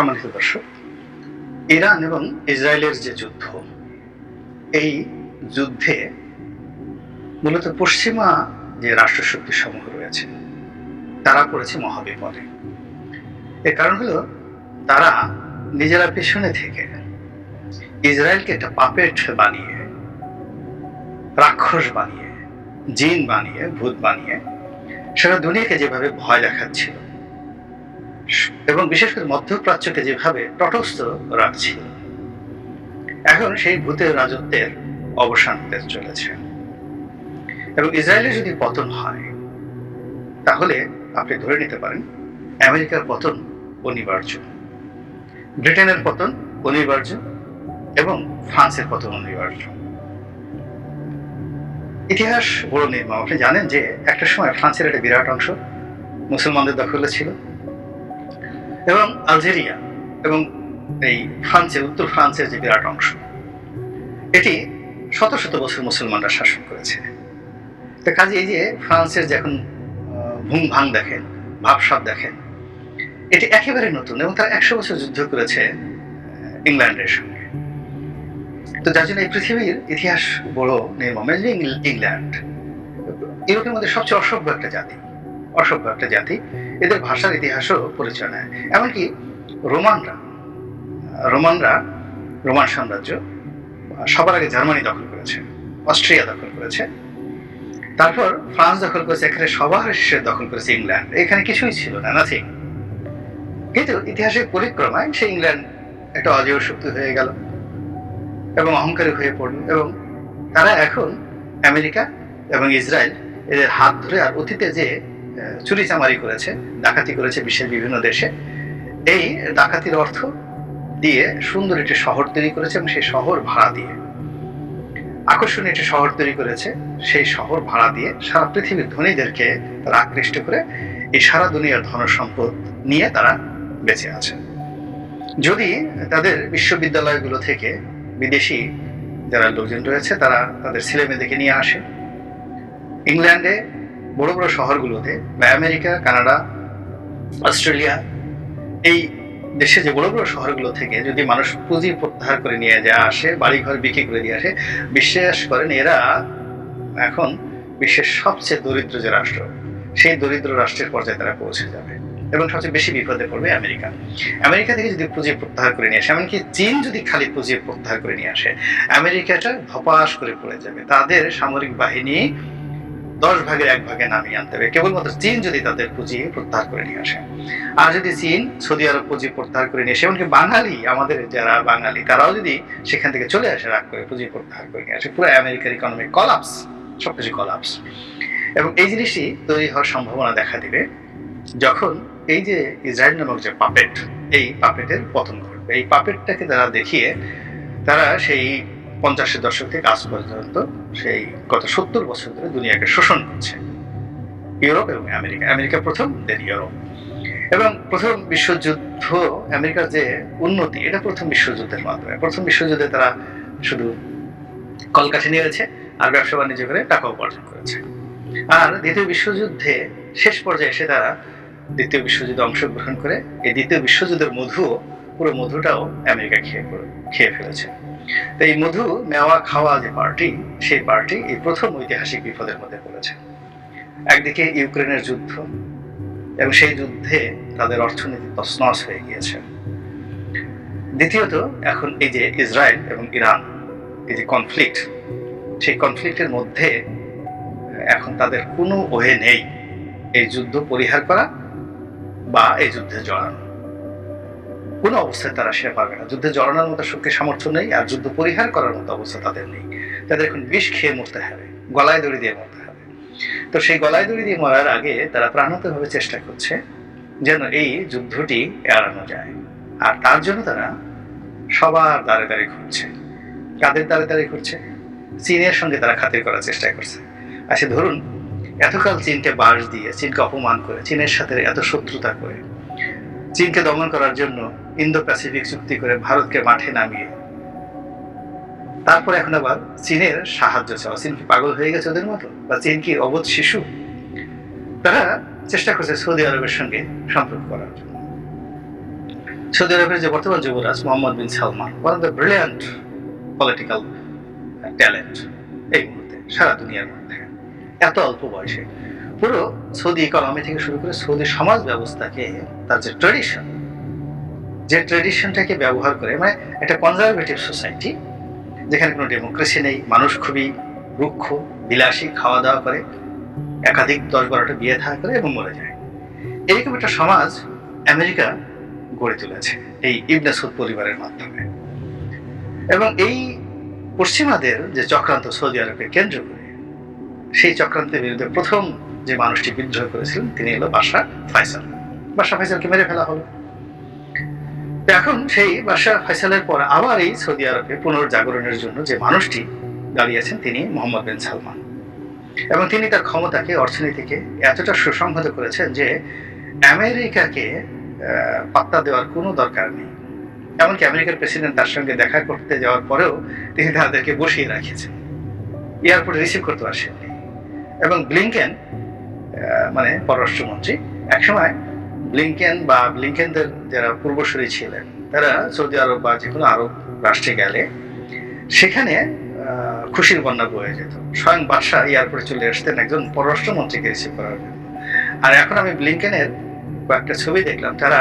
সম্মানিত দর্শক, ইরান এবং ইসরায়েলের যে যুদ্ধ, এই যুদ্ধে মূলত পশ্চিমা যে রাষ্ট্রশক্তি সমূহ রয়েছে তারা পড়েছে মহাবিপদে। এর কারণ হলো তারা নিজেরা পেছনে থেকে ইসরায়েলকে একটা পাপেট বানিয়ে, রাক্ষস বানিয়ে, জিন বানিয়ে, ভূত বানিয়ে সারা দুনিয়াকে যেভাবে ভয় দেখাচ্ছিল এবং বিশেষ করে মধ্যপ্রাচ্যকে যেভাবে তটস্থ রাখছিল, এখন সেই ভূতের রাজত্বের অবসান হতে চলেছে। এবং ইসরায়েলের যদি পতন হয় তাহলে আপনি ধরে নিতে পারেন আমেরিকার পতন অনিবার্য, ব্রিটেনের পতন অনিবার্য এবং ফ্রান্সের পতন অনিবার্য। ইতিহাস বড় নির্মম। আপনি জানেন যে একটা সময় ফ্রান্সের একটা বিরাট অংশ মুসলমানদের দখলে ছিল এবং আলজেরিয়া এবং এই ফ্রান্সের, উত্তর ফ্রান্সের যে বিরাট অংশ, এটি শত শত বছর মুসলমানরা শাসন করেছে। তো কাজে এই যে ফ্রান্সের যে এখন ভুং ভাং দেখেন, ভাবসাব দেখেন, এটি একেবারে নতুন এবং তারা 100 বছর যুদ্ধ করেছে ইংল্যান্ডের সঙ্গে। তো যার জন্য এই পৃথিবীর ইতিহাস বড় নির্মম। ইংল্যান্ড ইউরোপের মধ্যে সবচেয়ে অসভ্য একটা জাতি। এদের ভাষার ইতিহাসও পরিচয় নেয়। এমনকি রোমান সাম্রাজ্য সবার আগে জার্মানি দখল করেছে, অস্ট্রিয়া দখল করেছে, তারপর ফ্রান্স দখল করেছে, এখানে সবার শেষে দখল করেছে ইংল্যান্ড। এখানে কিছুই ছিল না, নাথিং। কিন্তু ইতিহাসের পরিক্রমায় সেই ইংল্যান্ড একটা অজেয় শক্তি হয়ে গেল এবং অহংকারী হয়ে পড়ল এবং তারা এখন আমেরিকা এবং ইসরায়েল এদের হাত ধরে আর অতীতে যে চুরি চামারি করেছে, ডাকাতি করেছে বিশ্বের বিভিন্ন দেশে, এই ডাকাতির অর্থ দিয়ে সুন্দর একটি শহর তৈরি করেছে এবং সেই শহর ভাড়া দিয়ে, আকর্ষণীয় একটি শহর তৈরি করেছে, সেই শহর ভাড়া দিয়ে সারা পৃথিবীর ধনীদেরকে তারা আকৃষ্ট করে এই সারা দুনিয়ার ধন সম্পদ নিয়ে তারা বেঁচে আছে। যদি তাদের বিশ্ববিদ্যালয়গুলো থেকে বিদেশি যারা লোকজন রয়েছে তারা তাদের ছেলে মেয়েদেরকে নিয়ে আসে, ইংল্যান্ডে বড় বড় শহরগুলোতে বা আমেরিকা, কানাডা, অস্ট্রেলিয়া, এই দেশে যে বড় বড় শহরগুলো থেকে যদি মানুষ পুঁজি প্রত্যাহার করে নিয়ে যায় আসে, বাড়িঘর বিক্রি করে দিয়ে আসে, বিশ্বাস করেন এরা এখন বিশ্বের সবচেয়ে দরিদ্র যে রাষ্ট্র, সেই দরিদ্র রাষ্ট্রের পর্যায়ে তারা পৌঁছে যাবে এবং সবচেয়ে বেশি বিপদে পড়বে আমেরিকা। আমেরিকা থেকে যদি পুঁজি প্রত্যাহার করে নিয়ে আসে, এমনকি চীন যদি খালি পুঁজি প্রত্যাহার করে নিয়ে আসে, আমেরিকাটা ধপাস করে পড়ে যাবে। তাদের সামরিক বাহিনী 10 ভাগের 1 ভাগে নামিয়ে আনতে হবে কেবলমাত্র চীন যদি তাদের পুঁজি প্রত্যাহার করে নিয়ে আসে। আর যদি চীন সৌদি আরব পুঁজি প্রত্যাহার করে নিয়ে আসে, এমনকি বাঙালি, আমাদের যারা বাঙালি তারাও যদি সেখান থেকে চলে আসে রাগ করে পুঁজি প্রত্যাহার করে নিয়ে আসে, পুরো আমেরিকার ইকোনমিক কলাপস, সবকিছু কলাপস। এবং এই জিনিসটি তৈরি হওয়ার সম্ভাবনা দেখা দিবে যখন এই যে ইসরায়েল নামক যে পাপেট, এই পাপেটের পতন ঘটবে। এই পাপেটটাকে তারা দেখিয়ে তারা সেই 50-এর দশক থেকে আজ পর্যন্ত সেই গত 70 বছর ধরে দুনিয়াকে শোষণ করছে, ইউরোপ এবং আমেরিকা প্রথম, দেন ইউরোপ। এবং প্রথম বিশ্বযুদ্ধ, আমেরিকার যে উন্নতি, এটা প্রথম বিশ্বযুদ্ধের মাধ্যমে। প্রথম বিশ্বযুদ্ধে তারা শুধু কলকাঠি নিয়েছে আর ব্যবসা বাণিজ্য করে টাকা উপার্জন করেছে। আর দ্বিতীয় বিশ্বযুদ্ধে শেষ পর্যায়ে এসে তারা দ্বিতীয় বিশ্বযুদ্ধে অংশগ্রহণ করে এই দ্বিতীয় বিশ্বযুদ্ধের পুরো মধুটাও আমেরিকা খেয়ে ফেলেছে। তো এই মধু নেওয়া খাওয়া যে পার্টি, সেই পার্টি এই প্রথম ঐতিহাসিক বিপদের মধ্যে পড়েছে। একদিকে ইউক্রেনের যুদ্ধ এবং সেই যুদ্ধে তাদের অর্থনীতি তছনছ হয়ে গিয়েছে। দ্বিতীয়ত এখন এই যে ইসরায়েল এবং ইরান, এই যে কনফ্লিক্ট, সেই কনফ্লিক্টের মধ্যে এখন তাদের কোনো ওয়ে নেই এই যুদ্ধ পরিহার করা বা এই যুদ্ধে জড়ানো। কোনো অবস্থায় তারা সেটা পারবে না। যুদ্ধে জড়ানোর মতো শক্তি সামর্থ্য নেই, আর যুদ্ধ পরিহার করার মতো অবস্থা তাদের নেই। তাদের এখন বিষ খেয়ে মরতে হবে, গলায় দড়ি দিয়ে মরতে হবে। তো সেই গলায় দড়ি দিয়ে মরার আগে তারা প্রাণান্তভাবে চেষ্টা করছে যেন এই যুদ্ধটি এড়ানো যায়। আর তার জন্য তারা সবার দ্বারে দ্বারে ঘুরছে। কাদের দ্বারে দ্বারে ঘুরছে? চীনের সঙ্গে তারা খাতির করার চেষ্টা করছে। আচ্ছা, ধরুন এতকাল চীনকে বাস দিয়ে, চীনকে অপমান করে, চীনের সাথে এত শত্রুতা করে, চীনকে দমন করার জন্য ইন্দো প্যাসিফিক চুক্তি করে ভারতকে মাঠে নামিয়ে, তারপর এখন আবার চীনের সাহায্য চাও। চীন কি পাগল হয়ে গেছে ওদের মতো? বা চীন কি অবোধ শিশু? তারা চেষ্টা করছে সৌদি আরবের সঙ্গে সম্পর্ক করার জন্য। সৌদি আরবের যে বর্তমান যুবরাজ Mohammed bin Salman, one of the brilliant political talent এই মুহূর্তে সারা দুনিয়ার মধ্যে, এত অল্প বয়সে পুরো সৌদি ইকোনমি থেকে শুরু করে সৌদি সমাজ ব্যবস্থাকে, তার যে ট্রেডিশনটাকে ব্যবহার করে, মানে একটা কনজারভেটিভ সোসাইটি যেখানে কোনো ডেমোক্রেসি নেই, মানুষ খুবই রুক্ষ বিলাসী, খাওয়া দাওয়া করে, একাধিক 10-12টা বিয়ে থা করে এবং মরে যায়, এরকম একটা সমাজ আমেরিকা গড়ে তুলেছে এই ইবনে সৌদ পরিবারের মাধ্যমে। এবং এই পশ্চিমাদের যে চক্রান্ত সৌদি আরবকে কেন্দ্র করে, সেই চক্রান্তের বিরুদ্ধে প্রথম যে মানুষটি বিদ্রোহ করেছিলেন তিনি হলো বাশার ফাইসাল। বাশার ফাইসালকে মেরে ফেলা হলো। এখন সেই বাশার ফাইসালের পর আবার এই সৌদি আরবে পুনর্জাগরণের জন্য যে মানুষটি দাঁড়িয়েছেন তিনি মোহাম্মদ বিন সালমান। এবং তিনি তার ক্ষমতাকে, অর্থনীতিকে এতটা সুসংহত করেছেন যে আমেরিকাকে পাত্তা দেওয়ার কোনো দরকার নেই। এমনকি আমেরিকার প্রেসিডেন্ট তার সঙ্গে দেখা করতে যাওয়ার পরেও তিনি তাদেরকে বসিয়ে রাখেছেন, এয়ারপোর্টে রিসিভ করতে আসেননি। এবং ব্লিংকেন, মানে পররাষ্ট্রমন্ত্রী, একসময় ব্লিংকেনদের যারা পূর্বসূরি ছিলেন তারা সৌদি আরব বা যে কোনো আরব রাষ্ট্রে গেলে সেখানে খুশির বন্যা বয়ে যেত। স্বয়ং বাদশাহ এয়ারপোর্টে চলে আসতেন একজন পররাষ্ট্রমন্ত্রীকে রিসিভ করার জন্য। আর এখন আমি ব্লিংকেনের কয়েকটা ছবি দেখলাম, তারা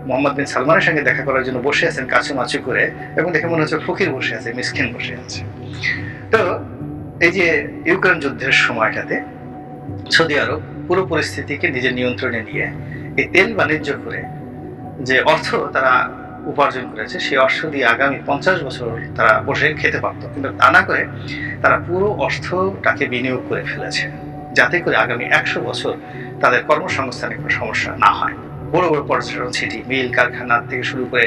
মোহাম্মদ বিন সালমানের সঙ্গে দেখা করার জন্য বসে আছেন কাছুমাছু করে, এবং দেখে মনে হচ্ছে ফকির বসে আছে, মিসকিন বসে আছে। তো এই যে ইউক্রেন যুদ্ধের সময়টাতে সৌদি আরব পুরো পরিস্থিতিকে নিজের নিয়ন্ত্রণে নিয়ে এই তেল বাণিজ্য করে যে অর্থ তারা উপার্জন করেছে, সেই অর্থ দিয়ে আগামী 50 বছর তারা বসে খেতে পারত, কিন্তু তা না করে তারা পুরো অর্থটাকে বিনিয়োগ করে ফেলেছে, যাতে করে আগামী 100 বছর তাদের কর্মসংস্থানে কোনো সমস্যা না হয়। বড় বড় পর্যটন সিটি, মিল কারখানা থেকে শুরু করে,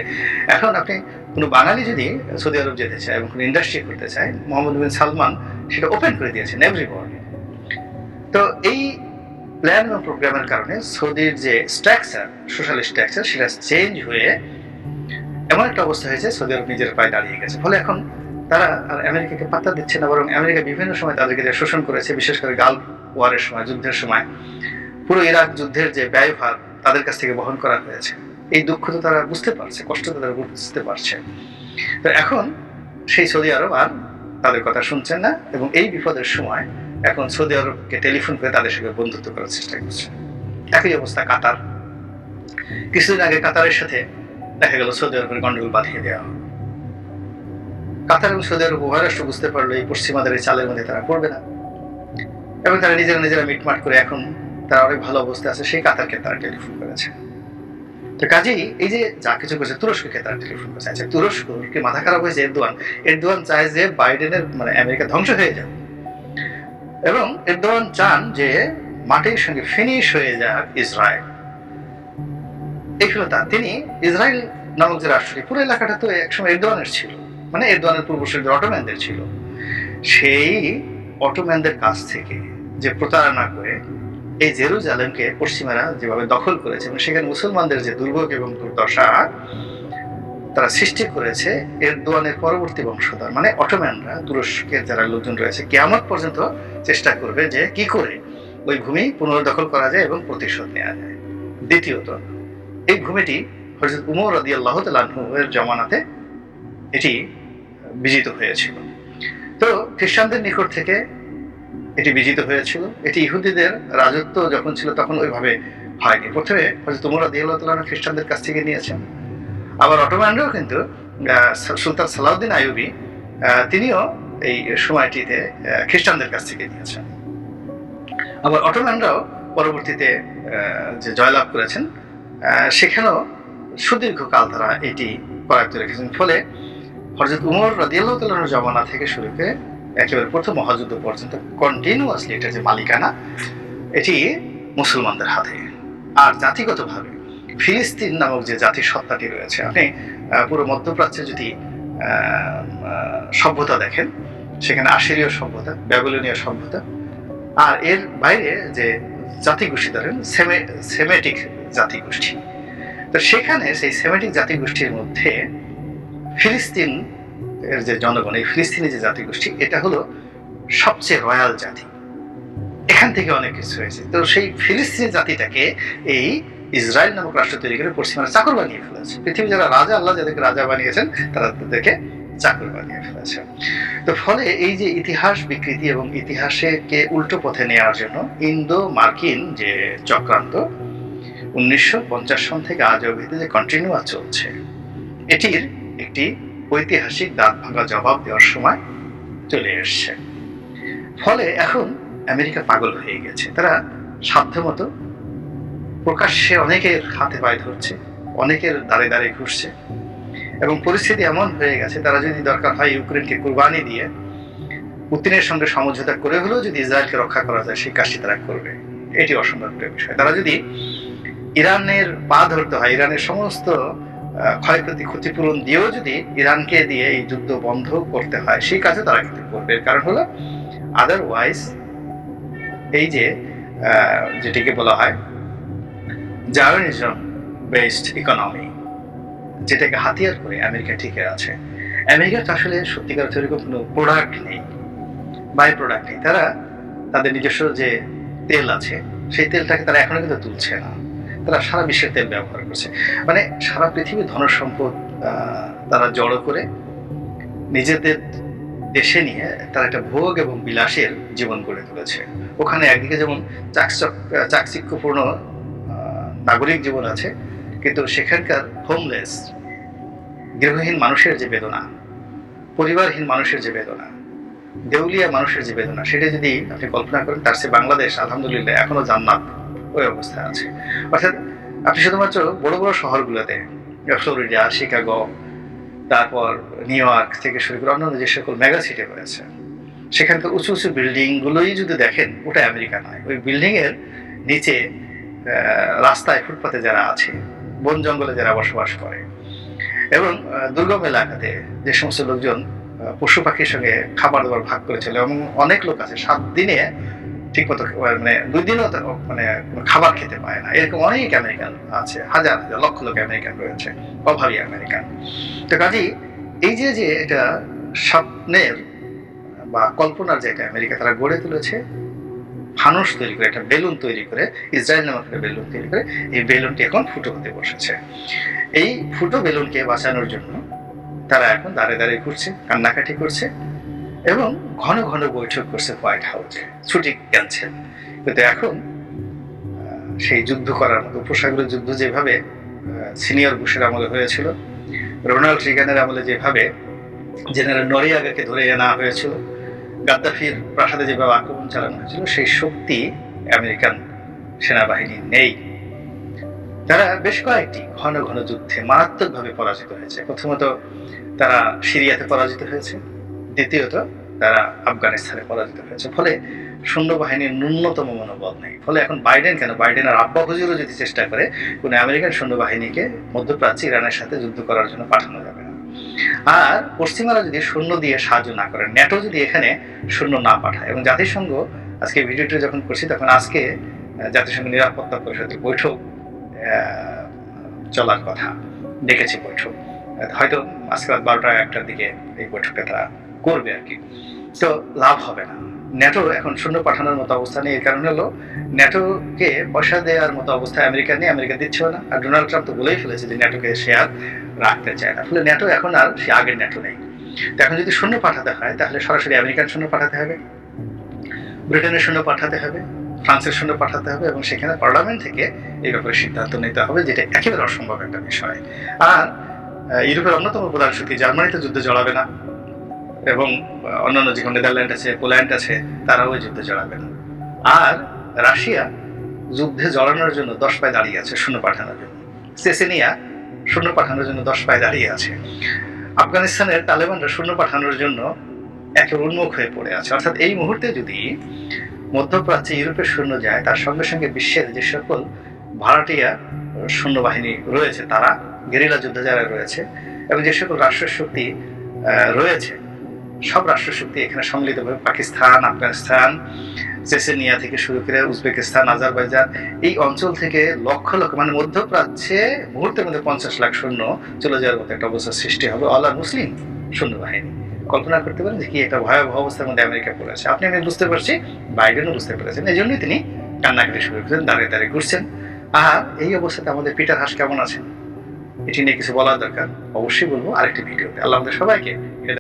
এখন আপনি কোনো বাঙালি যদি সৌদি আরব যেতে চায় এবং কোনো ইন্ডাস্ট্রি করতে চায়, মোহাম্মদ বিন সালমান সেটা ওপেন করে দিয়েছেন এভরিবডি। তো এই প্ল্যান এবং প্রোগ্রামের কারণে সৌদির যে স্ট্রাকচার, সোশ্যাল স্ট্রাকচার, সেটা চেঞ্জ হয়ে এমন একটা অবস্থা হয়েছে সৌদি আরব নিজের পায়ে দাঁড়িয়ে গেছে। ফলে এখন তারা আর আমেরিকাকে পাত্তা দিচ্ছে না, বরং আমেরিকা বিভিন্ন সময় তাদেরকে যে শোষণ করেছে, বিশেষ করে গালফ ওয়ারের সময়, যুদ্ধের সময় পুরো ইরাক যুদ্ধের যে ব্যয়ভার তাদের কাছ থেকে বহন করা হয়েছে। এই দুঃখ তো তারা বুঝতে পারছে, কষ্ট তো তারা বুঝতে পারছে। তো এখন সেই সৌদি আরব আর তাদের কথা শুনছেন না, এবং এই বিপদের সময় এখন সৌদি আরবকে টেলিফোন করে তাদের সঙ্গে বন্ধুত্ব করার চেষ্টা করছে। একই অবস্থা কাতার। কিছুদিন আগে কাতারের সাথে দেখা গেল সৌদি আরবের গন্ডগোল বাঁধিয়ে দেওয়া হলো। কাতার এবং সৌদি আরব উভয় রাষ্ট্র বুঝতে পারলো এই পশ্চিমাদের এই চালের মধ্যে তারা পড়বে না, এবং তারা নিজেরা মিটমাট করে এখন তারা অনেক ভালো অবস্থায় আছে। সেই কাতারকে তারা টেলিফোন করেছে। তো কাজেই এই যে যা কিছু করেছে, তুরস্ককে তারা টেলিফোন করেছে। আচ্ছা, তুরস্ককে মাথা খারাপ হয়েছে এরদোয়ান চায় যে বাইডেনের, মানে আমেরিকা ধ্বংস হয়ে যাবে, এবং এরদোয়ান চান যে মাটির সঙ্গে ফিনিশ হয়ে যাক ইসরায়েল। এই হলো তা। তিনি ইসরায়েল নামক যে রাষ্ট্রটি, পুরো এলাকাটা তো একসময় এরদোয়ানের ছিল, মানে এরদোয়ানের পূর্বসূরি অটোম্যানদের ছিল। সেই অটোম্যানদের কাছ থেকে যে প্রতারণা করে এই জেরুজালেমকে পশ্চিমারা যেভাবে দখল করেছে, এবং সেখানে মুসলমানদের যে দুর্ভোগ এবং দুর্দশা তারা সৃষ্টি করেছে, এরদোয়ানের পরবর্তী বংশধর মানে অটোম্যানরা, তুরস্কের যারা লোকজন রয়েছে, কিয়ামত পর্যন্ত চেষ্টা করবে যে কি করে ওই ভূমি পুনর্দখল করা যায় এবং প্রতিশোধ নেওয়া যায়। দ্বিতীয়ত, এই ভূমিটি হযরত উমর রাদিয়াল্লাহু তাআলা আনহু এর জামানাতে এটি বিজিত হয়েছিল। তো খ্রিস্টানদের নিকট থেকে এটি বিজিত হয়েছিল। এটি ইহুদিদের রাজত্ব যখন ছিল তখন ওইভাবে হয়নি। প্রথমে হযরত উমর রাদিয়াল্লাহু তাআলা আনহু খ্রিস্টানদের কাছ থেকে নিয়েছেন। আবার অটোম্যানরাও কিন্তু সুলতান সালাউদ্দিন আইয়ুবী তিনিও এই সময়টিতে খ্রিস্টানদের কাছ থেকে নিয়েছেন। আবার অটোম্যানরাও পরবর্তীতে যে জয়লাভ করেছেন সেখানেও সুদীর্ঘকাল তারা এটি করায়ত্ত রেখেছেন। ফলে হযরত উমর রাদিয়াল্লাহু তাআলার জামানা থেকে শুরু করে একেবারে প্রথম মহাযুদ্ধ পর্যন্ত কন্টিনিউয়াসলি এটা যে মালিকানা, এটি মুসলমানদের হাতে। আর জাতিগতভাবে ফিলিস্তিন নামক যে জাতিসত্তাটি রয়েছে, আপনি পুরো মধ্যপ্রাচ্যে যদি সভ্যতা দেখেন, সেখানে আশিরীয় সভ্যতা, ব্যাবিলনীয় সভ্যতা, আর এর বাইরে যে জাতিগোষ্ঠী ধরেন সেমেটিক জাতিগোষ্ঠী, তো সেখানে সেই সেমেটিক জাতিগোষ্ঠীর মধ্যে ফিলিস্তিন এর যে জনগণ, এই ফিলিস্তিনি যে জাতিগোষ্ঠী, এটা হলো সবচেয়ে রয়্যাল জাতি। এখান থেকে অনেক কিছু হয়েছে। তো সেই ফিলিস্তিনি জাতিটাকে এই ইসরায়েল নামক রাষ্ট্র তৈরি করে পশ্চিমারা চাকর বানিয়ে ফেলেছে। পৃথিবী যারা রাজা, আল্লাহ যাদেরকে রাজা বানিয়েছেন তারা তাদেরকে চাকর বানিয়ে ফেলেছে। তো ফলে এই যে ইতিহাস বিকৃতি এবং ইতিহাসকে উল্টো পথে নেওয়ার জন্য ইন্দো মার্কিন যে চক্রান্ত 1950 সন থেকে আজ অবধি যে কন্টিনিউয়াস চলছে, এটির একটি ঐতিহাসিক দাঁত ভাঙা জবাব দেওয়ার সময় চলে এসছে। ফলে এখন আমেরিকা পাগল হয়ে গেছে। তারা সাধ্যমতো প্রকাশ্যে অনেকের হাতে পায়ে ধরছে, অনেকের দাঁড়ে দাঁড়ে ঘুরছে, এবং পরিস্থিতি এমন হয়ে গেছে তারা যদি দরকার হয় ইউক্রেনকে কুরবানি দিয়ে পুতিনের সঙ্গে সমঝোতা করে হলেও যদি ইসরায়েলকে রক্ষা করা যায় সেই কাজটি তারা করবে। এটি অসম্ভব বিষয়। তারা যদি ইরানের পা ধরতে হয়, ইরানের সমস্ত ক্ষয়ক্ষতি ক্ষতিপূরণ দিয়েও যদি ইরানকে দিয়ে এই যুদ্ধ বন্ধ করতে হয় সেই কাজও তারা কিন্তু করবে। এর কারণ হলো আদারওয়াইজ এই যে যেটিকে বলা হয় জায়নিজম বেসড ইকোনমি, যেটাকে হাতিয়ার করে আমেরিকা টিকে আছে। আমেরিকার আসলে সত্যিকার অর্থে কোনো প্রোডাক্ট নেই, বাই প্রোডাক্ট নেই। তারা তাদের নিজস্ব যে তেল আছে সেই তেলটাকে তারা এখনো কিন্তু তুলছে না। তারা সারা বিশ্বের তেল ব্যবহার করছে, মানে সারা পৃথিবীর ধনসম্পদ তারা জড়ো করে নিজেদের দেশে নিয়ে তারা একটা ভোগ এবং বিলাসের জীবন গড়ে তুলেছে। ওখানে একদিকে যেমন চাকচিক্যপূর্ণ নাগরিক জীবন আছে, কিন্তু সেখানকার হোমলেস গৃহহীন মানুষের যে বেদনা, পরিবারহীন মানুষের যে বেদনা, দেউলিয়া মানুষের যে বেদনা, সেটা যদি আপনি কল্পনা করেন, তার চেয়ে বাংলাদেশ আলহামদুলিল্লাহ এখনো জান্নাত ওই অবস্থায় আছে। অর্থাৎ আপনি শুধুমাত্র বড় বড় শহরগুলোতে, ফ্লোরিডা, শিকাগো, তারপর নিউ ইয়র্ক থেকে শুরু করে অন্যান্য যে সকল মেগা সিটি রয়েছে, সেখানকার উঁচু উঁচু বিল্ডিং গুলোই যদি দেখেন, ওটা আমেরিকা নয়। ওই বিল্ডিং এর নিচে রাস্তায় ফুটপাতে যারা আছে, বন জঙ্গলে যারা বসবাস করে, এবং দুর্গম এলাকাতে যে সমস্ত লোকজন পশু পাখির সঙ্গে খাবার দাবার ভাগ করেছিল, এবং অনেক লোক আছে 7 দিনে ঠিক মতো, মানে 2 দিনও মানে খাবার খেতে পায় না, এরকম অনেক আমেরিকান আছে, হাজার হাজার লক্ষ লোক আমেরিকান রয়েছে, অভাবী আমেরিকান। তো কাজেই এই যে যে এটা স্বপ্নের বা কল্পনার যে একটা আমেরিকা তারা গড়ে তুলেছে, ফানুস তৈরি করে, একটা বেলুন তৈরি করে, ইসরায়েল নামক একটা বেলুন তৈরি করে, এই বেলুনটি এখন ফুটো হতে বসেছে। এই ফুটো বেলুনকে বাঁচানোর জন্য তারা এখন দাঁড়ে দাঁড়িয়ে ঘুরছে, কান্নাকাটি করছে, এবং ঘন ঘন বৈঠক করছে হোয়াইট হাউসে, ছুটি ক্যান্সেল। কিন্তু এখন সেই যুদ্ধ করার মতো, উপসাগরের যুদ্ধ যেভাবে সিনিয়র বুশের আমলে হয়েছিল, রোনাল্ড রিগানের আমলে যেভাবে জেনারেল নরিয়াগাকে ধরে আনা হয়েছিল, গাদ্দাফির প্রাসাদে যেভাবে আক্রমণ চালানো হয়েছিল, সেই শক্তি আমেরিকান সেনাবাহিনী নেই। তারা বেশ কয়েকটি ঘন ঘন যুদ্ধে মারাত্মকভাবে পরাজিত হয়েছে। প্রথমত তারা সিরিয়াতে পরাজিত হয়েছে, দ্বিতীয়ত তারা আফগানিস্তানে পরাজিত হয়েছে। ফলে সৈন্যবাহিনীর ন্যূনতম মনোবল নেই। ফলে এখন বাইডেন কেন, বাইডেনের আব্বা হুজুরও যদি চেষ্টা করে, কোনো আমেরিকান সৈন্যবাহিনীকে মধ্যপ্রাচ্যে ইরানের সাথে যুদ্ধ করার জন্য পাঠানো যাবে না। আর পশ্চিমারা যদি সৈন্য দিয়ে সাহায্য না করেন, ন্যাটো যদি এখানে সৈন্য না পাঠায়, এবং জাতিসংঘ, আজকে ভিডিওটি যখন করছি তখন আজকে জাতিসংঘ নিরাপত্তা পরিষদের বৈঠক চলার কথা, ডেকেছে বৈঠক, হয়তো আজকে রাত 12টা-1টার দিকে এই বৈঠকটা তারা করবে আর কি। তো লাভ হবে না, ন্যাটো এখন সৈন্য পাঠানোর মতো অবস্থা নেই। এর কারণ হলো ন্যাটোকে পয়সা দেওয়ার মতো অবস্থায় আমেরিকা নেই, আমেরিকা দিচ্ছেও না। আর ডোনাল্ড ট্রাম্প তো বলেই ফেলেছে যে ন্যাটোকে সে আর রাখতে চায় না। ফলে ন্যাটো এখন আর সে আগের ন্যাটো নেই। তো এখন যদি সৈন্য পাঠাতে হয় তাহলে সরাসরি আমেরিকান সৈন্য পাঠাতে হবে, ব্রিটেনের সৈন্য পাঠাতে হবে, ফ্রান্সের সৈন্য পাঠাতে হবে, এবং সেখানে পার্লামেন্ট থেকে এই ব্যাপারে সিদ্ধান্ত নিতে হবে, যেটা একেবারে অসম্ভব একটা বিষয়। আর ইউরোপের অন্যতম প্রধান শক্তি জার্মানিতে যুদ্ধে জড়াবে না, এবং অন্যান্য যেমন নেদারল্যান্ড আছে, পোল্যান্ড আছে, তারাও ওই যুদ্ধে জড়াবে না। আর রাশিয়া যুদ্ধে জড়ানোর জন্য 10 পায়ে দাঁড়িয়ে আছে সৈন্য পাঠানোর জন্য, চেচেনিয়া সৈন্য পাঠানোর জন্য 10 পায়ে দাঁড়িয়ে আছে, আফগানিস্তানের তালেবানরা সৈন্য পাঠানোর জন্য একেবারে উন্মুখ হয়ে পড়ে আছে। অর্থাৎ এই মুহূর্তে যদি মধ্যপ্রাচ্যে ইউরোপের সৈন্য যায়, তার সঙ্গে সঙ্গে বিশ্বের যে সকল ভাড়াটিয়া সৈন্যবাহিনী রয়েছে, তারা গেরিলা যুদ্ধ যারা রয়েছে, এবং যে সকল রাষ্ট্রশক্তি রয়েছে, সব রাষ্ট্রশক্তি এখানে সম্মিলিতভাবে, পাকিস্তান, আফগানিস্তান, চেচেনিয়া থেকে শুরু করে উজবেকিস্তান, আজারবাইজান, এই অঞ্চল থেকে লক্ষ লক্ষ, মানে মধ্যপ্রাচ্যে মুহূর্তের মধ্যে 50 লাখ সৈন্য চলে যাওয়ার মতো একটা অবস্থার সৃষ্টি হবে অল মুসলিম সৈন্যবাহিনী। কল্পনা করতে পারেন যে কি একটা ভয়াবহ অবস্থার মধ্যে আমেরিকা পড়েছে। আপনি আমি বুঝতে পারছি, বাইডেনও বুঝতে পেরেছেন, এই জন্যই তিনি কান্নাকাটি শুরু করেছেন, দাঁড়িয়ে দাঁড়িয়ে ঘুরছেন, আর এই অবস্থাতে আমাদের পিটার হাস কেমন আছেন, এটি নিয়ে কিছু বলার দরকার, অবশ্যই বলবো আরেকটি ভিডিওতে। আল্লাহ আমাদের সবাইকে